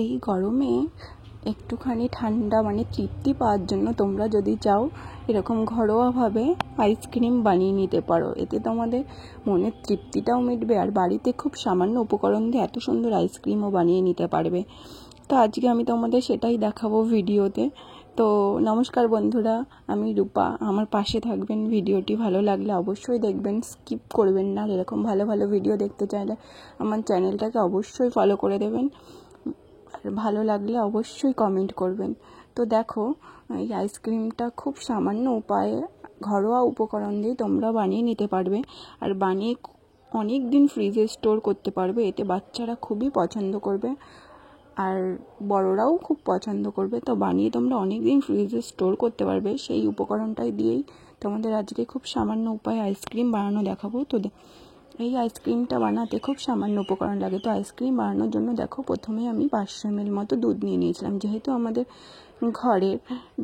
এই গরমে একটুখানি ঠান্ডা মানে তৃপ্তি পাওয়ার জন্য তোমরা যদি চাও এরকম ঘরোয়াভাবে আইসক্রিম বানিয়ে নিতে পারো। এতে তোমাদের মনের তৃপ্তিটাও মিটবে আর বাড়িতে খুব সামান্য উপকরণ দিয়ে এত সুন্দর আইসক্রিমও বানিয়ে নিতে পারবে। তো আজকে আমি তোমাদের সেটাই দেখাবো ভিডিওতে। তো নমস্কার বন্ধুরা, আমি রূপা। আমার পাশে থাকবেন, ভিডিওটি ভালো লাগলে অবশ্যই দেখবেন, স্কিপ করবেন না। এরকম ভালো ভালো ভিডিও দেখতে চাইলে আমার চ্যানেলটাকে অবশ্যই ফলো করে দেবেন, আর ভালো লাগলে অবশ্যই কমেন্ট করবেন। তো দেখো, এই আইসক্রিমটা খুব সামান্য উপায়ে ঘরোয়া উপকরণ দিয়ে তোমরা বানিয়ে নিতে পারবে, আর বানিয়ে অনেক দিন ফ্রিজে স্টোর করতে পারবে। এতে বাচ্চারা খুবই পছন্দ করবে আর বড়রাও খুব পছন্দ করবে। তো বানিয়ে তোমরা অনেক দিন ফ্রিজে স্টোর করতে পারবে। সেই উপকরণটাই দিয়েই তোমাদের আজকে খুব সামান্য উপায়ে আইসক্রিম বানানো দেখাবো। তো এই আইসক্রিমটা বানাতে খুব সামান্য উপকরণ লাগে। তো আইসক্রিম বানানোর জন্য দেখো, প্রথমে আমি 500 ml মতো দুধ নিয়ে নিয়েছিলাম। যেহেতু আমাদের ঘরের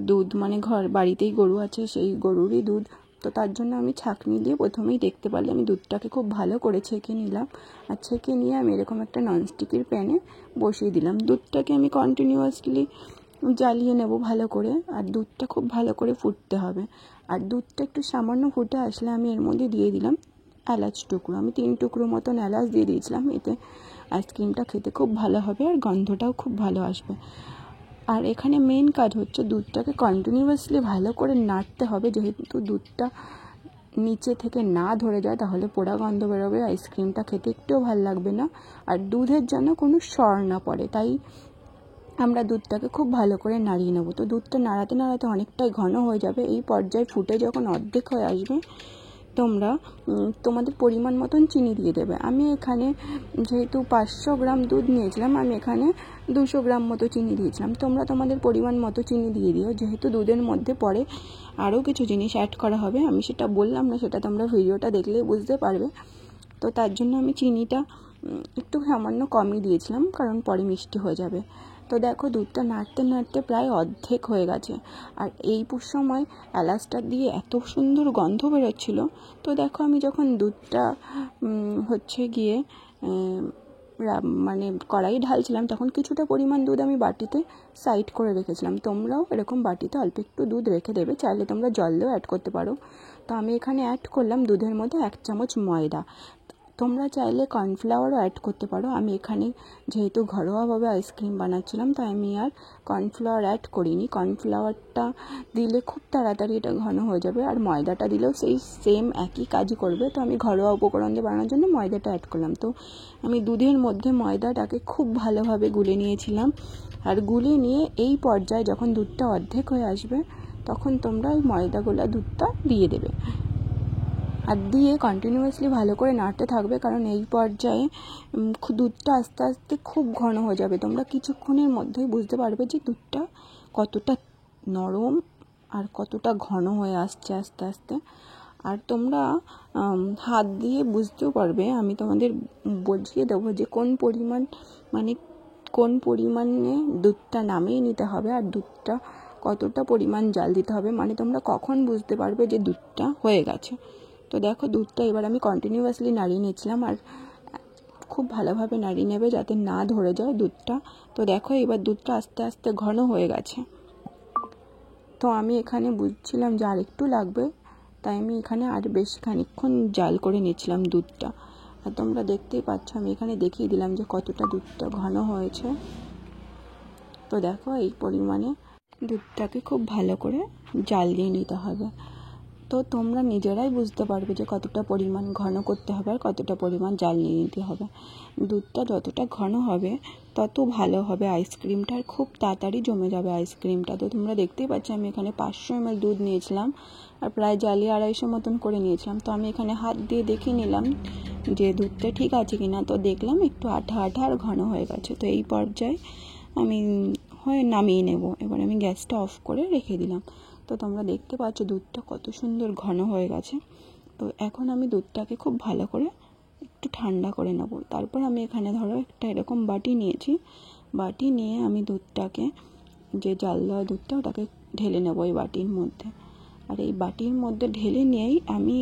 দুধ মানে বাড়িতেই গরু আছে, সেই গরুরই দুধ, তো তার জন্য আমি ছাঁকনি দিয়ে প্রথমেই দেখতে পারলে আমি দুধটাকে খুব ভালো করে ছেঁকে নিলাম। আর ছেঁকে নিয়ে আমি এরকম একটা ননস্টিকের প্যানে বসিয়ে দিলাম। দুধটাকে আমি কন্টিনিউয়াসলি জ্বালিয়ে নেব ভালো করে, আর দুধটা খুব ভালো করে ফুটতে হবে। আর দুধটা একটু সামান্য ফুটে আসলে আমি এর মধ্যে দিয়ে দিলাম এলাচ টুকরো। আমি 3 টুকরো মতন এলাচ দিয়ে দিয়েছিলাম। এতে আইসক্রিমটা খেতে খুব ভালো হবে আর গন্ধটাও খুব ভালো আসবে। আর এখানে মেন কাজ হচ্ছে দুধটাকে কন্টিনিউয়াসলি ভালো করে নাড়তে হবে। যেহেতু দুধটা নিচে থেকে না ধরে যায় তাহলে পোড়া গন্ধ বেরোবে, আইসক্রিমটা খেতে একটুও ভালো লাগবে না। আর দুধের যেন কোনো সর না পড়ে, তাই আমরা দুধটাকে খুব ভালো করে নাড়িয়ে নেব। তো দুধটা নাড়াতে নাড়াতে অনেকটাই ঘন হয়ে যাবে। এই পর্যায়ে ফুটে যখন অর্ধেক হয়ে আসবে, তোমরা তোমাদের পরিমাণ মতন চিনি দিয়ে দেবে। আমি এখানে যেহেতু 500 গ্রাম দুধ নিয়েছিলাম, আমি এখানে 200 গ্রাম মতো চিনি দিয়েছিলাম। তোমরা তোমাদের পরিমাণ মতো চিনি দিয়ে দিও। যেহেতু দুধের মধ্যে পরে আরও কিছু জিনিস অ্যাড করা হবে, আমি সেটা বললাম না, সেটা তোমরা ভিডিওটা দেখলেই বুঝতে পারবে। তো তার জন্য আমি চিনিটা একটু সামান্য কমই দিয়েছিলাম, কারণ পরে মিষ্টি হয়ে যাবে। তো দেখো, দুধটা নাড়তে নাড়তে প্রায় অর্ধেক হয়ে গেছে। আর এই সময় এলাচটা দিয়ে এত সুন্দর গন্ধ বেরোচ্ছিল। তো দেখো, আমি যখন দুধটা হচ্ছে গিয়ে মানে কড়াই ঢালছিলাম, তখন কিছুটা পরিমাণ দুধ আমি বাটিতে সাইড করে রেখেছিলাম। তোমরাও এরকম বাটিতে অল্প একটু দুধ রেখে দেবে, চাইলে তোমরা জল দিয়েও অ্যাড করতে পারো। তো আমি এখানে অ্যাড করলাম দুধের মধ্যে 1 চামচ ময়দা। তোমরা চাইলে কর্নফ্লাওয়ারও অ্যাড করতে পারো। আমি এখানে যেহেতু ঘরোয়াভাবে আইসক্রিম বানাচ্ছিলাম, তাই আমি আর কর্নফ্লাওয়ার অ্যাড করিনি। কর্নফ্লাওয়ারটা দিলে খুব তাড়াতাড়ি এটা ঘন হয়ে যাবে, আর ময়দাটা দিলেও সেই সেম একই কাজই করবে। তো আমি ঘরোয়া উপকরণ দিয়ে বানানোর জন্য ময়দাটা অ্যাড করলাম। তো আমি দুধের মধ্যে ময়দাটাকে খুব ভালোভাবে গুলে নিয়েছিলাম। আর গুলে নিয়ে এই পর্যায়ে যখন দুধটা অর্ধেক হয়ে আসবে, তখন তোমরা ওই ময়দা গোলা দুধটা দিয়ে দেবে, আর দিয়ে কন্টিনিউয়াসলি ভালো করে নাড়তে থাকবে। কারণ এই পর্যায়ে দুধটা আস্তে আস্তে খুব ঘন হয়ে যাবে। তোমরা কিছুক্ষণের মধ্যেই বুঝতে পারবে যে দুধটা কতটা নরম আর কতটা ঘন হয়ে আসছে আস্তে আস্তে। আর তোমরা হাত দিয়ে বুঝতেও পারবে। আমি তোমাদের বুঝিয়ে দেবো যে কোন পরিমাণে দুধটা নামিয়ে নিতে হবে আর দুধটা কতটা পরিমাণ জাল দিতে হবে। মানে তোমরা কখন বুঝতে পারবে যে দুধটা হয়ে গেছে। তো দেখো, দুধটা এবার আমি কন্টিনিউয়াসলি নাড়িয়ে নিচ্ছিলাম, আর খুব ভালোভাবে নাড়িয়ে নেবে যাতে না ধরে যায় দুধটা। তো দেখো, এবার দুধটা আস্তে আস্তে ঘন হয়ে গেছে। তো আমি এখানে বুঝছিলাম যে আর একটু লাগবে, তাই আমি এখানে আর বেশ খানিকক্ষণ জাল করে নিচ্ছিলাম দুধটা। আর তোমরা দেখতেই পাচ্ছ, আমি এখানে দেখিয়ে দিলাম যে কতটা দুধটা ঘন হয়েছে। তো দেখো, এই পরিমাণে দুধটাকে খুব ভালো করে জাল দিয়ে নিতে হবে। তো তোমরা নিজেরাই বুঝতে পারবে যে কতটা পরিমাণ ঘন করতে হবে আর কতটা পরিমাণ জাল নিয়ে নিতে হবে। দুধটা যতটা ঘন হবে তত ভালো হবে আইসক্রিমটা, আর খুব তাড়াতাড়ি জমে যাবে আইসক্রিমটা। তো তোমরা দেখতেই পাচ্ছ, আমি এখানে 500 ml দুধ নিয়েছিলাম আর প্রায় জ্বালিয়ে 250 মতন করে নিয়েছিলাম। তো আমি এখানে হাত দিয়ে দেখে নিলাম যে দুধটা ঠিক আছে কিনা। তো দেখলাম একটু আঠা আঠা আর ঘন হয়ে গেছে। তো এই পর্যায়ে আমি নামিয়ে নেব। এবার আমি গ্যাসটা অফ করে রেখে দিলাম। তো তোমরা দেখতে পাচ্ছ দুধটা কত সুন্দর ঘন হয়ে গেছে। তো এখন আমি দুধটাকে খুব ভালো করে একটু ঠান্ডা করে নেব। তারপর আমি এখানে ধরো একটা এরকম বাটি নিয়েছি। বাটি নিয়ে আমি দুধটাকে, যে জাল দেওয়া দুধটা, ওটাকে ঢেলে নেব এই বাটির মধ্যে। আর এই বাটির মধ্যে ঢেলে নিয়েই আমি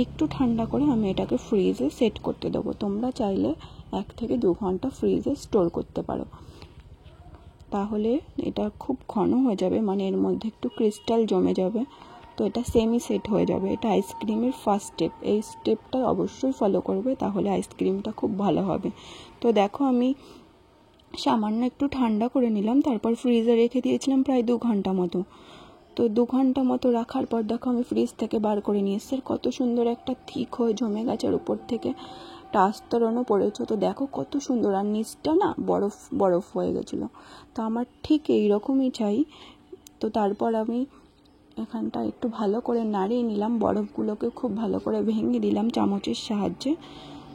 একটু ঠান্ডা করে আমি এটাকে ফ্রিজে সেট করতে দেবো। তোমরা চাইলে 1 থেকে 2 ঘন্টা ফ্রিজে স্টোর করতে পারো। তাহলে এটা খুব ঘন হয়ে যাবে, মানে এর মধ্যে একটু ক্রিস্টাল জমে যাবে, তো এটা সেমি সেট হয়ে যাবে। এটা আইসক্রিমের ফার্স্ট স্টেপ, এই স্টেপটা অবশ্যই ফলো করবে, তাহলে আইসক্রিমটা খুব ভালো হবে। তো দেখো আমি সামান্য একটু ঠান্ডা করে নিলাম, তারপর ফ্রিজে রেখে দিয়েছিলাম প্রায় 2 ঘন্টা মতো। তো 2 ঘন্টা মতো রাখার পর দেখো আমি ফ্রিজ থেকে বার করে নিয়ে এসেছি, কত সুন্দর একটা থিক হয়ে জমে গেছে, আর উপর থেকে আস্তরণও পড়েছে। তো দেখো কত সুন্দর, আর নিচটা না বরফ বরফ হয়ে গেছিলো। তো আমার ঠিক এইরকমই চাই। তো তারপর আমি এখানটা একটু ভালো করে নাড়িয়ে নিলাম, বরফগুলোকে খুব ভালো করে ভেঙে দিলাম চামচের সাহায্যে।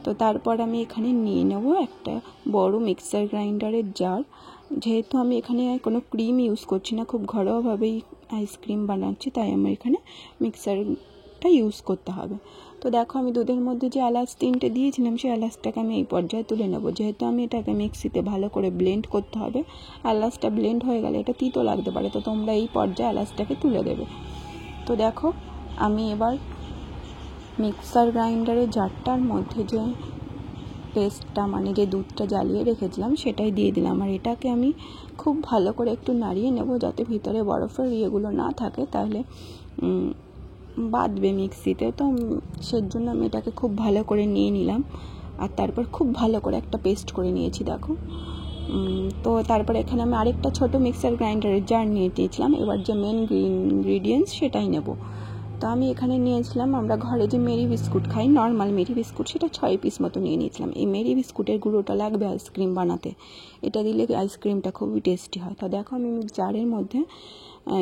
তো তারপর আমি এখানে নিয়ে নেব একটা বড় মিক্সার গ্রাইন্ডারের জার। যেহেতু আমি এখানে কোনো ক্রিম ইউজ করছি না, খুব ঘরোয়াভাবেই আইসক্রিম বানাচ্ছি, তাই আমার এখানে মিক্সারটা ইউজ করতে হবে। তো দেখো আমি দুধের মধ্যে যে এলাচ 3টে দিয়েছিলাম, সেই এলাচটাকে আমি এই পর্যায়ে তুলে নেব। যেহেতু আমি এটাকে মিক্সিতে ভালো করে ব্লেন্ড করতে হবে, এলাচটা ব্লেন্ড হয়ে গেলে এটা তিতো লাগতে পারে, তো তোমরা এই পর্যায়ে এলাচটাকে তুলে দেবে। তো দেখো আমি এবার মিক্সার গ্রাইন্ডারের জারটার মধ্যে যে পেস্টটা, মানে যে দুধটা জ্বালিয়ে রেখেছিলাম, সেটাই দিয়ে দিলাম। আর এটাকে আমি খুব ভালো করে একটু নাড়িয়ে নেব, যাতে ভিতরে বরফের ইয়েগুলো না থাকে, তাহলে বাঁধবে মিক্সিতে। তো সেজন্য আমি এটাকে খুব ভালো করে নিয়ে নিলাম, আর তারপর খুব ভালো করে একটা পেস্ট করে নিয়েছি দেখো। তো তারপর এখানে আমি আরেকটা ছোট মিক্সার গ্রাইন্ডারের জার নিয়ে দিয়েছিলাম। এবার যে মেন ইনগ্রিডিয়েন্টস সেটাই নেব। তো আমি এখানে নিয়েছিলাম, আমরা ঘরে যে মেরি বিস্কুট খাই, নর্মাল মেরি বিস্কুট, সেটা 6 পিস মতো নিয়ে নিয়েছিলাম। এই মেরি বিস্কুটের গুঁড়োটা লাগবে আইসক্রিম বানাতে, এটা দিলে আইসক্রিমটা খুবই টেস্টি হয়। তো দেখো আমি জারের মধ্যে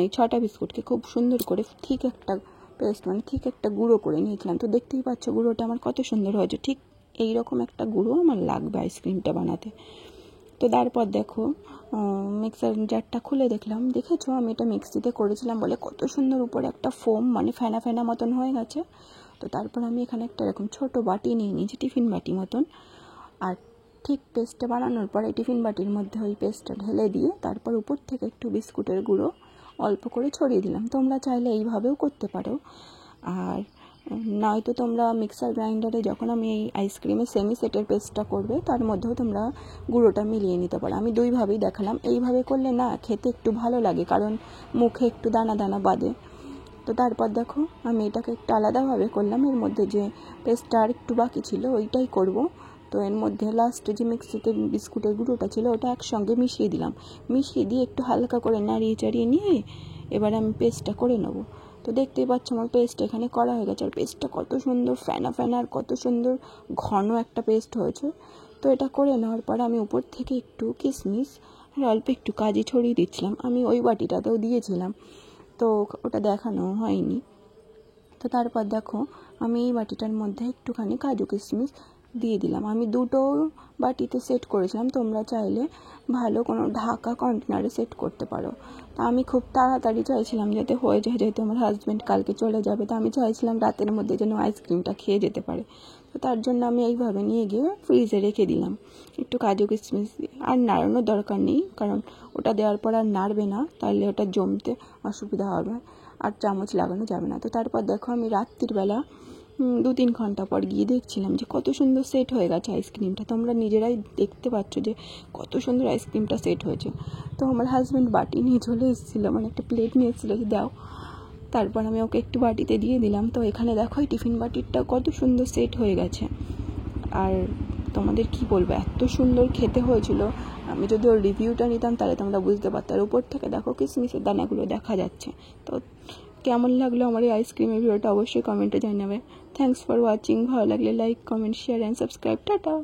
এই 6টা বিস্কুটকে খুব সুন্দর করে ঠিক একটা পেস্ট, মানে ঠিক একটা গুঁড়ো করে নিয়েছিলাম। তো দেখতেই পাচ্ছ গুঁড়োটা আমার কত সুন্দর হয়েছে, ঠিক এইরকম একটা গুঁড়ো আমার লাগবে আইসক্রিমটা বানাতে। তো তারপর দেখো মিক্সার জারটা খুলে দেখেছো আমি এটা মিক্সিতে করেছিলাম বলে কত সুন্দর উপরে একটা ফোম, মানে ফেনা ফেনা মতন হয়ে গেছে। তো তারপর আমি এখানে একটা এরকম ছোটো বাটি নিয়ে নিয়েছি, টিফিন বাটি মতন। আর ঠিক পেস্টটা বানানোর পরে টিফিন বাটির মধ্যে ওই পেস্টটা ঢেলে দিয়ে তারপর উপর থেকে একটু বিস্কুটের গুঁড়ো অল্প করে ছড়িয়ে দিলাম। তোমরা চাইলে এইভাবেও করতে পারো, আর নয়তো তোমরা মিক্সার গ্রাইন্ডারে যখন আমি এই আইসক্রিমের সেমি সেটের পেস্টটা করবে, তার মধ্যেও তোমরা গুঁড়োটা মিলিয়ে নিতে পারো। আমি দুইভাবেই দেখালাম। এইভাবে করলে না খেতে একটু ভালো লাগে, কারণ মুখে একটু দানা দানা বাঁধে। তো তারপর দেখো আমি এটাকে একটু আলাদাভাবে করলাম, এর মধ্যে যে পেস্টটা আর একটু বাকি ছিল ওইটাই করব। তো এর মধ্যে লাস্টে যে মিক্সিতে বিস্কুটের গুঁড়োটা ছিল ওটা একসঙ্গে মিশিয়ে দিলাম, মিশিয়ে দিয়ে একটু হালকা করে নাড়িয়ে চাড়িয়ে নিয়ে এবার আমি পেস্টটা করে নেব। তো দেখতেই পাচ্ছ আমার পেস্ট এখানে করা হয়ে গেছে, আর পেস্টটা কত সুন্দর ফেনা ফেনা আর কত সুন্দর ঘন একটা পেস্ট হয়েছে। তো এটা করে নেওয়ার পর আমি উপর থেকে একটু কিশমিশ আর অল্প একটু কাজু ছড়িয়ে দিচ্ছিলাম, আমি ওই বাটিটাতেও দিয়েছিলাম, তো ওটা দেখানো হয়নি। তো তারপর দেখো আমি এই বাটিটার মধ্যে একটুখানি কাজু কিশমিশ দিয়ে দিলাম। আমি 2টো বাটিতে সেট করেছিলাম, তোমরা চাইলে ভালো কোনো ঢাকা কন্টেনারে সেট করতে পারো। তা আমি খুব তাড়াতাড়ি চাইছিলাম যাতে হয়ে যায়, যেহেতু আমার হাজব্যান্ড কালকে চলে যাবে, তো আমি চাইছিলাম রাতের মধ্যে যেন আইসক্রিমটা খেয়ে যেতে পারে। তো তার জন্য আমি এইভাবে নিয়ে গিয়ে ফ্রিজে রেখে দিলাম একটু কাজু কিশমিশ দিয়ে। আর নাড়ানোর দরকার নেই, কারণ ওটা দেওয়ার পর আর নাড়বে না, তাহলে ওটা জমতে অসুবিধা হবে, আর চামচ লাগানো যাবে না। তো তারপর দেখো আমি রাত্রিবেলা 2-3 ঘন্টা পর গিয়ে দেখছিলাম যে কত সুন্দর সেট হয়ে গেছে আইসক্রিমটা। তোমরা নিজেরাই দেখতে পাচ্ছ যে কত সুন্দর আইসক্রিমটা সেট হয়েছে। তো আমার হাজব্যান্ড বাটি নিয়ে চলে এসেছিলো, মানে একটা প্লেট নিয়ে এসেছিলো যে দাও, তারপর আমি ওকে একটু বাটিতে দিয়ে দিলাম। তো এখানে দেখো এই টিফিন বাটিরটা কত সুন্দর সেট হয়ে গেছে, আর তোমাদের কি বলবো, এত সুন্দর খেতে হয়েছিল। আমি যদি ওর রিভিউটা নিতাম তাহলে তোমরা বুঝতে পারতে। আর উপর থেকে দেখো কিশমিশের দানাগুলো দেখা যাচ্ছে। তো কেমন লাগলো আমার এই আইসক্রিমের ভিডিওটা অবশ্যই কমেন্টে জানাবে। Thanks for watching. ভালো লাগলে like, comment, share and subscribe. Tata.